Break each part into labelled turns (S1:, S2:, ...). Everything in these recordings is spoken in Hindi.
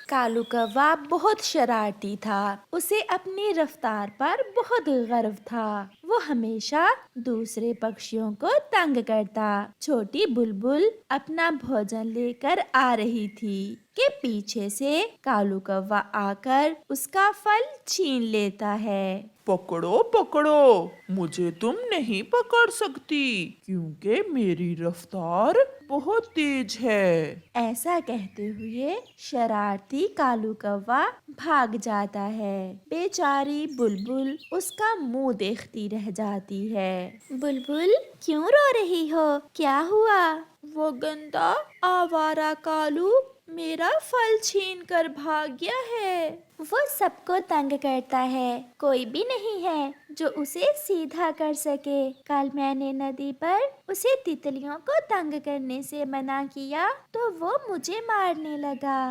S1: कालू कौवा बहुत शरारती था। उसे अपनी रफ्तार पर बहुत गर्व था। वो हमेशा दूसरे पक्षियों को तंग करता। छोटी बुलबुल अपना भोजन लेकर आ रही थी कि पीछे से कालू कौवा आकर उसका फल छीन लेता है।
S2: पकड़ो पकड़ो, मुझे तुम नहीं पकड़ सकती क्योंकि मेरी रफ्तार बहुत तेज है।
S1: ऐसा कहते हुए शरारती कालू कौवा भाग जाता है। बेचारी बुलबुल उसका मुंह देखती रह जाती है। बुलबुल, क्यों रो रही हो? क्या हुआ? वो गंदा आवारा कालू मेरा फल छीन कर भाग गया है। वो सबको तंग करता है, कोई भी नहीं है जो उसे सीधा कर सके। कल मैंने नदी पर उसे तितलियों को तंग करने से मना किया तो वो मुझे मारने लगा।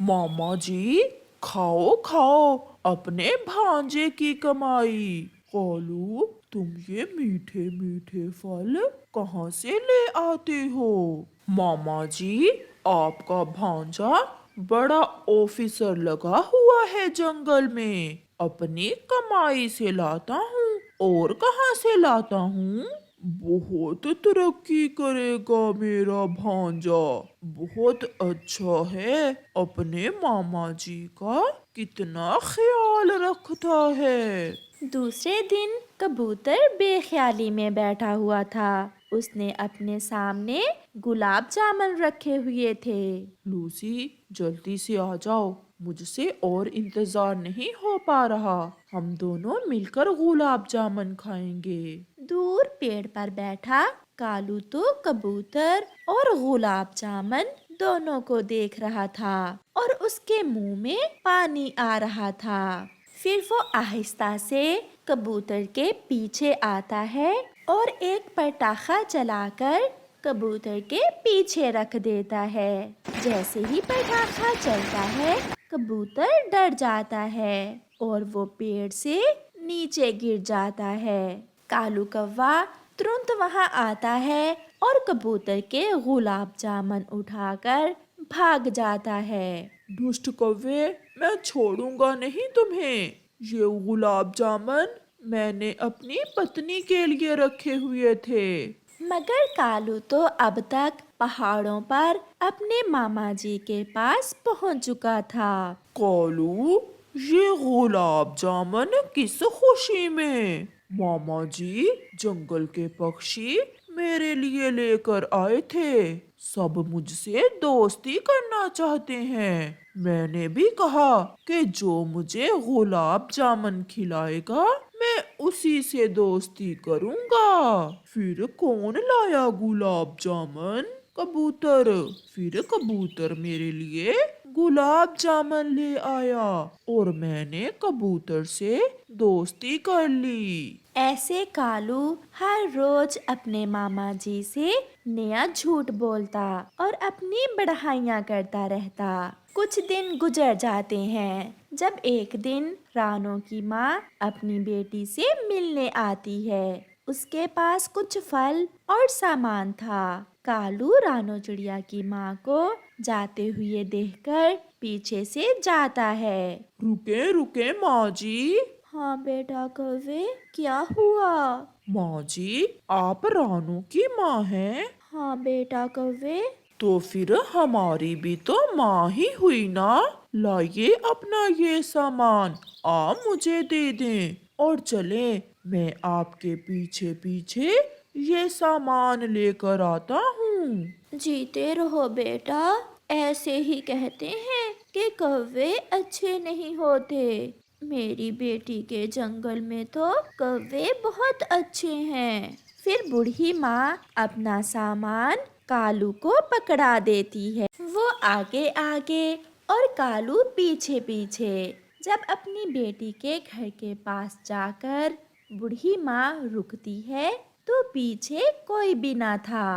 S2: मामा जी, खाओ खाओ अपने भांजे की कमाई। कालू, तुम ये मीठे मीठे फल कहाँ से ले आते हो? मामा जी, आपका भांजा बड़ा ऑफिसर लगा हुआ है जंगल में, अपनी कमाई से लाता हूँ। और कहाँ से लाता हूँ? बहुत तरक्की करेगा मेरा भांजा, बहुत अच्छा है, अपने मामा जी का कितना ख्याल रखता है।
S1: दूसरे दिन कबूतर बेख्याली में बैठा हुआ था। उसने अपने सामने गुलाब जामुन रखे हुए थे।
S2: लूसी, जल्दी से आ जाओ, मुझसे और इंतजार नहीं हो पा रहा। हम दोनों मिलकर गुलाब जामुन खाएंगे।
S1: दूर पेड़ पर बैठा कालू तो कबूतर और गुलाब जामुन दोनों को देख रहा था और उसके मुंह में पानी आ रहा था। फिर वो आहिस्ता से कबूतर के पीछे आता है और एक पटाखा जलाकर कबूतर के पीछे रख देता है। जैसे ही पटाखा चलता है, कबूतर डर जाता है और वो पेड़ से नीचे गिर जाता है। कालू कौवा तुरंत वहां आता है और कबूतर के गुलाब जामुन उठाकर भाग जाता है।
S2: दुष्ट कौवे, मैं छोड़ूंगा नहीं तुम्हें। ये गुलाब जामुन मैंने अपनी पत्नी के लिए रखे हुए थे।
S1: मगर कालू तो अब तक पहाड़ों पर अपने मामा जी के पास पहुंच चुका था।
S2: कालू, ये गुलाब जामुन किस खुशी में? मामा जी जंगल के पक्षी मेरे लिए लेकर आए थे। सब मुझसे दोस्ती करना चाहते हैं। मैंने भी कहा कि जो मुझे गुलाब जामुन खिलाएगा मैं उसी से दोस्ती करूंगा। फिर कौन लाया गुलाब जामुन? कबूतर। फिर कबूतर मेरे लिए गुलाब जामुन ले आया और मैंने कबूतर से दोस्ती कर ली।
S1: ऐसे कालू हर रोज अपने मामा जी से नया झूठ बोलता और अपनी बढ़ाइयाँ करता रहता। कुछ दिन गुजर जाते हैं। जब एक दिन रानों की माँ अपनी बेटी से मिलने आती है। उसके पास कुछ फल और सामान था। कालू रानो चिड़िया की माँ को जाते हुए देखकर पीछे से जाता है।
S2: रुके रुके माँ जी।
S1: हाँ बेटा कौवे, क्या हुआ?
S2: माँ जी, आप रानू की माँ हैं?
S1: हाँ बेटा कौवे।
S2: तो फिर हमारी भी तो माँ ही हुई ना। लाइए अपना ये सामान, आप मुझे दे दें और चले, मैं आपके पीछे पीछे ये सामान लेकर आता हूँ।
S1: जीते रहो बेटा। ऐसे ही कहते हैं कि कौवे अच्छे नहीं होते। मेरी बेटी के जंगल में तो कौवे बहुत अच्छे हैं। फिर बूढ़ी माँ अपना सामान कालू को पकड़ा देती है। वो आगे आगे और कालू पीछे पीछे। जब अपनी बेटी के घर के पास जाकर बूढ़ी माँ रुकती है तो पीछे कोई भी ना था।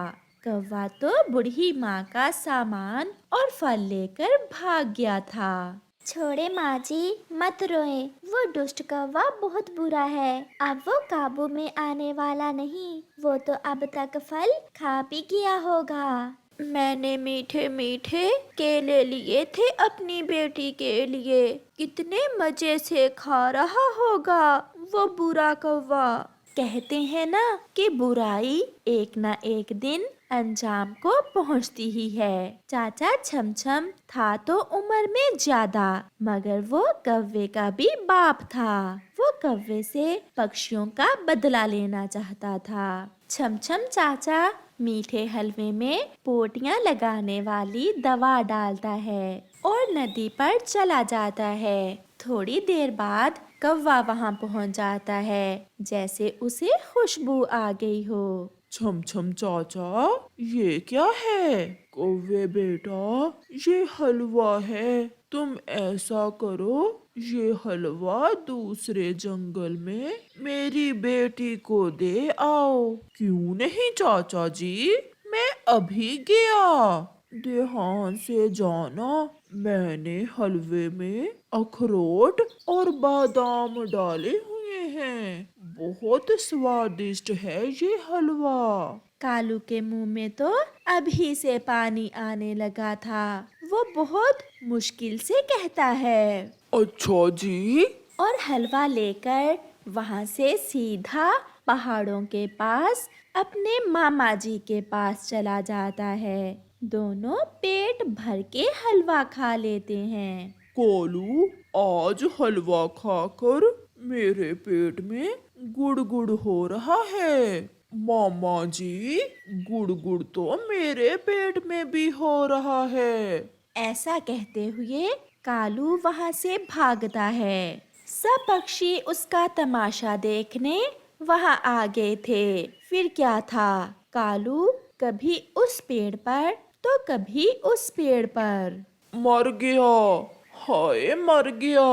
S1: कौवा तो बूढ़ी माँ का सामान और फल लेकर भाग गया था। छोड़े माँ जी, मत रोए। वो दुष्ट कौवा बहुत बुरा है। अब वो काबू में आने वाला नहीं। वो तो अब तक फल खा पी गया होगा। मैंने मीठे मीठे केले लिए थे अपनी बेटी के लिए। कितने मजे से खा रहा होगा वो बुरा कौवा। कहते हैं ना कि बुराई एक ना एक दिन अंजाम को पहुंचती ही है। चाचा छमछम था तो उम्र में ज्यादा, मगर वो कौवे का भी बाप था। वो कौवे से पक्षियों का बदला लेना चाहता था। छमछम चाचा मीठे हलवे में पोटियां लगाने वाली दवा डालता है और नदी पर चला जाता है। थोड़ी देर बाद कौवा वहां पहुंच जाता है, जैसे उसे खुशबू आ गई हो।
S2: छम छम चाचा, ये क्या है? कौवे बेटा, ये हलवा है। तुम ऐसा करो, ये हलवा दूसरे जंगल में मेरी बेटी को दे आओ। क्यों नहीं चाचा जी, मैं अभी गया। ध्यान से जाना, मैंने हलवे में अखरोट और बादाम डाले हुए हैं। बहुत स्वादिष्ट है ये हलवा।
S1: कालू के मुंह में तो अभी से पानी आने लगा था। वो बहुत मुश्किल से कहता है,
S2: अच्छा जी।
S1: और हलवा लेकर वहां से सीधा पहाड़ों के पास अपने मामा जी के पास चला जाता है। दोनों पेट भर के हलवा खा लेते हैं।
S2: कालू, आज हलवा खाकर मेरे पेट में गुड़गुड़ हो रहा है। मामा जी, गुड़गुड़ तो मेरे पेट में भी हो रहा है।
S1: ऐसा कहते हुए कालू वहां से भागता है। सब पक्षी उसका तमाशा देखने वहां आ गए थे। फिर क्या था, कालू कभी उस पेड़ पर तो कभी उस पेड़ पर।
S2: मर गया, हाय मर गया।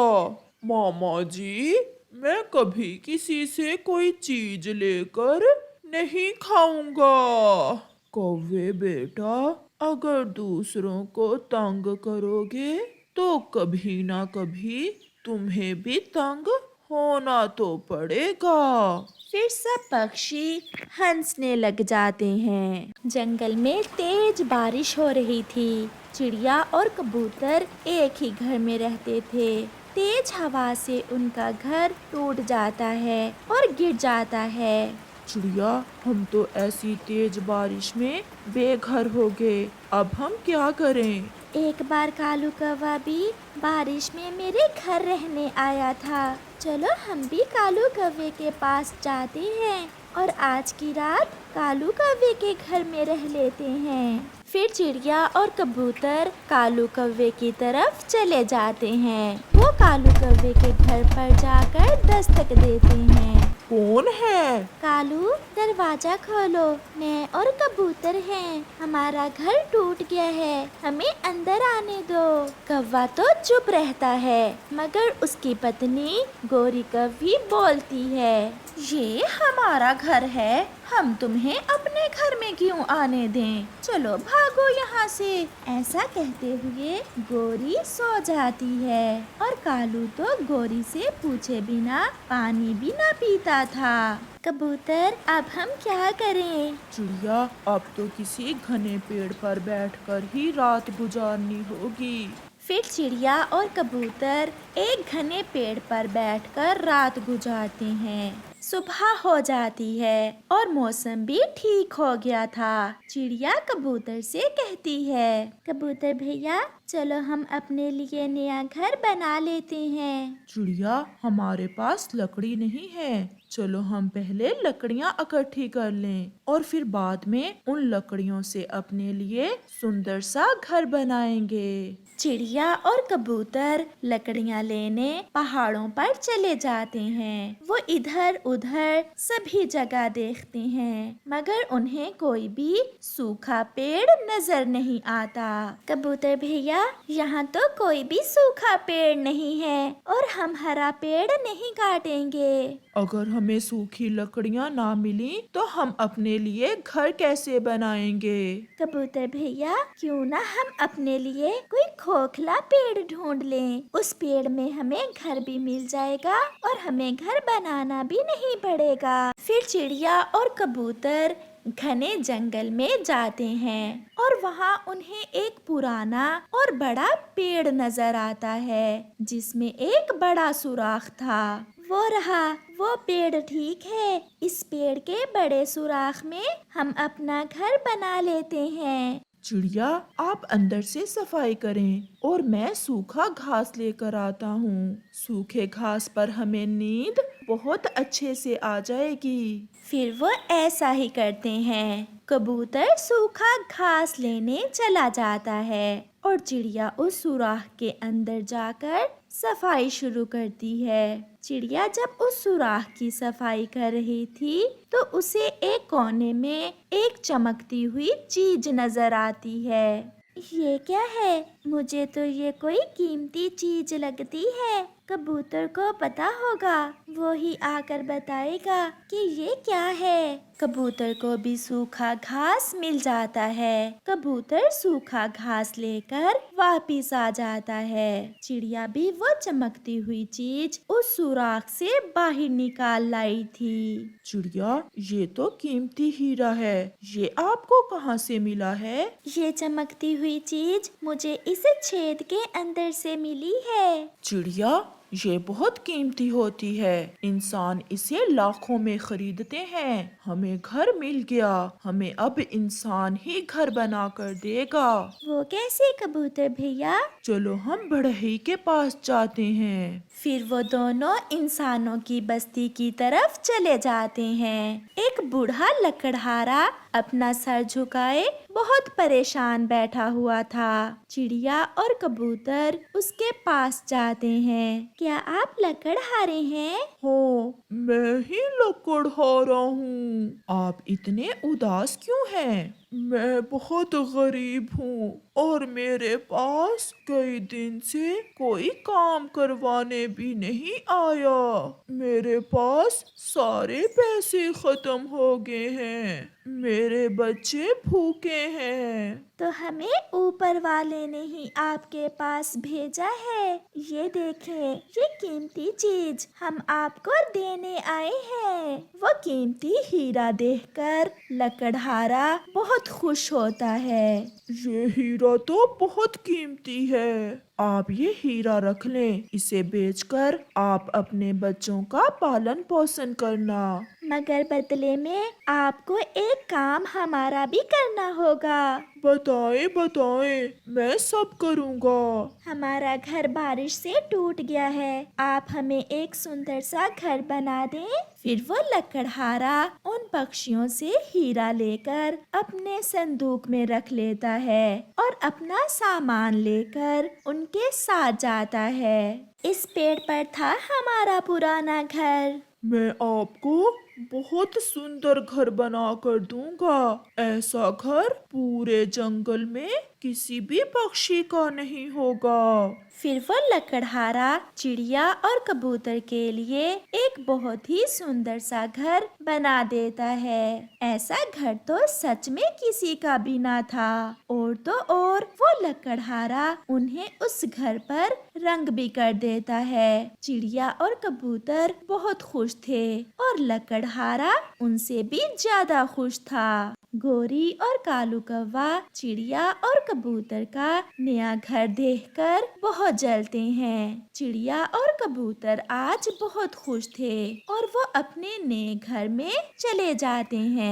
S2: मामा जी, मैं कभी किसी से कोई चीज लेकर नहीं खाऊंगा। कौवे बेटा, अगर दूसरों को तंग करोगे तो कभी ना कभी तुम्हें भी तंग होना तो पड़ेगा।
S1: फिर सब पक्षी हंसने लग जाते हैं। जंगल में तेज बारिश हो रही थी। चिड़िया और कबूतर एक ही घर में रहते थे। तेज हवा से उनका घर टूट जाता है और गिर जाता है।
S2: चिड़िया, हम तो ऐसी तेज बारिश में बेघर हो गए। अब हम क्या करें?
S1: एक बार कालू कौवा भी बारिश में मेरे घर रहने आया था। चलो हम भी कालू कौवे के पास जाते हैं और आज की रात कालू कौवे के घर में रह लेते हैं। फिर चिड़िया और कबूतर कालू कौवे की तरफ चले जाते हैं। वो कालू कौवे के घर पर जाकर दस्तक देते हैं।
S2: कौन है?
S1: कालू, दरवाजा खोलो, मैं और कबूतर हैं। हमारा घर टूट गया है, हमें अंदर आने दो। कौवा तो चुप रहता है, मगर उसकी पत्नी गोरी कौवी बोलती है, ये हमारा घर है, हम तुम्हें अपने घर में क्यों आने दें? चलो भागो यहाँ से। ऐसा कहते हुए गोरी सो जाती है और कालू तो गोरी से पूछे बिना पानी भी न पीता था। कबूतर, अब हम क्या करें?
S2: चिड़िया, अब तो किसी घने पेड़ पर बैठकर ही रात गुजारनी होगी।
S1: फिर चिड़िया और कबूतर एक घने पेड़ पर बैठकर रात गुजारते हैं। सुबह हो जाती है और मौसम भी ठीक हो गया था। चिड़िया कबूतर से कहती है, कबूतर भैया, चलो हम अपने लिए नया घर बना लेते हैं।
S2: चिड़िया, हमारे पास लकड़ी नहीं है। चलो हम पहले लकड़ियाँ इकट्ठी कर लें और फिर बाद में उन लकड़ियों से अपने लिए सुंदर सा घर बनाएंगे।
S1: चिड़िया और कबूतर लकड़ियाँ लेने पहाड़ों पर चले जाते हैं। वो इधर उधर सभी जगह देखते हैं, मगर उन्हें कोई भी सूखा पेड़ नजर नहीं आता। कबूतर भैया, यहाँ तो कोई भी सूखा पेड़ नहीं है और हम हरा पेड़ नहीं काटेंगे।
S2: अगर हमें सूखी लकड़ियाँ ना मिली तो हम अपने लिए घर कैसे बनाएंगे?
S1: कबूतर भैया, क्यों ना हम अपने लिए कोई खोखला पेड़ ढूंढ लें। उस पेड़ में हमें घर भी मिल जाएगा और हमें घर बनाना भी नहीं पड़ेगा। फिर चिड़िया और कबूतर घने जंगल में जाते हैं और वहाँ उन्हें एक पुराना और बड़ा पेड़ नजर आता है जिसमें एक बड़ा सुराख था। वो रहा वो पेड़, ठीक है। इस पेड़ के बड़े सुराख में हम अपना घर बना लेते हैं।
S2: चिड़िया, आप अंदर से सफाई करें और मैं सूखा घास लेकर आता हूँ। सूखे घास पर हमें नींद बहुत अच्छे से आ जाएगी।
S1: फिर वो ऐसा ही करते हैं। कबूतर सूखा घास लेने चला जाता है और चिड़िया उस सुराख के अंदर जाकर सफाई शुरू करती है। चिड़िया जब उस सुराख की सफाई कर रही थी तो उसे एक कोने में एक चमकती हुई चीज नजर आती है। ये क्या है? मुझे तो ये कोई कीमती चीज लगती है। कबूतर को पता होगा, वो ही आकर बताएगा कि ये क्या है। कबूतर को भी सूखा घास मिल जाता है। कबूतर सूखा घास लेकर वापिस आ जाता है। चिड़िया भी वो चमकती हुई चीज उस सुराख से बाहर निकाल लाई थी।
S2: चिड़िया, ये तो कीमती हीरा है। ये आपको कहाँ से मिला है?
S1: ये चमकती हुई चीज मुझे इस छेद के अंदर से मिली है।
S2: चिड़िया, ये बहुत कीमती होती है। इंसान इसे लाखों में खरीदते हैं। हमें घर मिल गया। हमें अब इंसान ही घर बना कर देगा।
S1: वो कैसे कबूतर भैया?
S2: चलो हम बढ़ई के पास जाते हैं।
S1: फिर वो दोनों इंसानों की बस्ती की तरफ चले जाते हैं। एक बूढ़ा लकड़हारा अपना सर झुकाए बहुत परेशान बैठा हुआ था। चिड़िया और कबूतर उसके पास जाते हैं। क्या आप लकड़हारे हैं?
S2: हाँ, मैं ही लकड़हारा हूँ। आप इतने उदास क्यों हैं? मैं बहुत गरीब हूँ और मेरे पास कई दिन से कोई काम करवाने भी नहीं आया। मेरे पास सारे पैसे खत्म हो गए हैं। मेरे बच्चे भूखे हैं।
S1: तो हमें ऊपर वाले ने ही आपके पास भेजा है। ये देखें, ये कीमती चीज हम आपको देने आए हैं। वो कीमती हीरा देखकर लकड़हारा बहुत खुश होता है।
S2: ये हीरा तो बहुत कीमती है। आप ये हीरा रख लें। इसे बेचकर आप अपने बच्चों का पालन पोषण करना।
S1: मगर बदले में आपको एक काम हमारा भी करना होगा।
S2: बताएं बताएं, मैं सब करूँगा।
S1: हमारा घर बारिश से टूट गया है। आप हमें एक सुंदर सा घर बना दें। फिर वो लकड़हारा उन पक्षियों से हीरा लेकर अपने संदूक में रख लेता है और अपना सामान लेकर उनके साथ जाता है। इस पेड़ पर था हमारा पुराना घर।
S2: मैं आपको बहुत सुंदर घर बना कर दूंगा। ऐसा घर पूरे जंगल में किसी भी पक्षी का नहीं होगा।
S1: फिर वो लकड़हारा चिड़िया और कबूतर के लिए एक बहुत ही सुंदर सा घर बना देता है। ऐसा घर तो सच में किसी का भी ना था। और तो और वो लकड़हारा उन्हें उस घर पर रंग भी कर देता है। चिड़िया और कबूतर बहुत खुश थे और लकड़हारा उनसे भी ज्यादा खुश था। गोरी और कालू कौवा चिड़िया और कबूतर का नया घर देखकर बहुत जलते हैं। चिड़िया और कबूतर आज बहुत खुश थे और वो अपने नए घर में चले जाते हैं।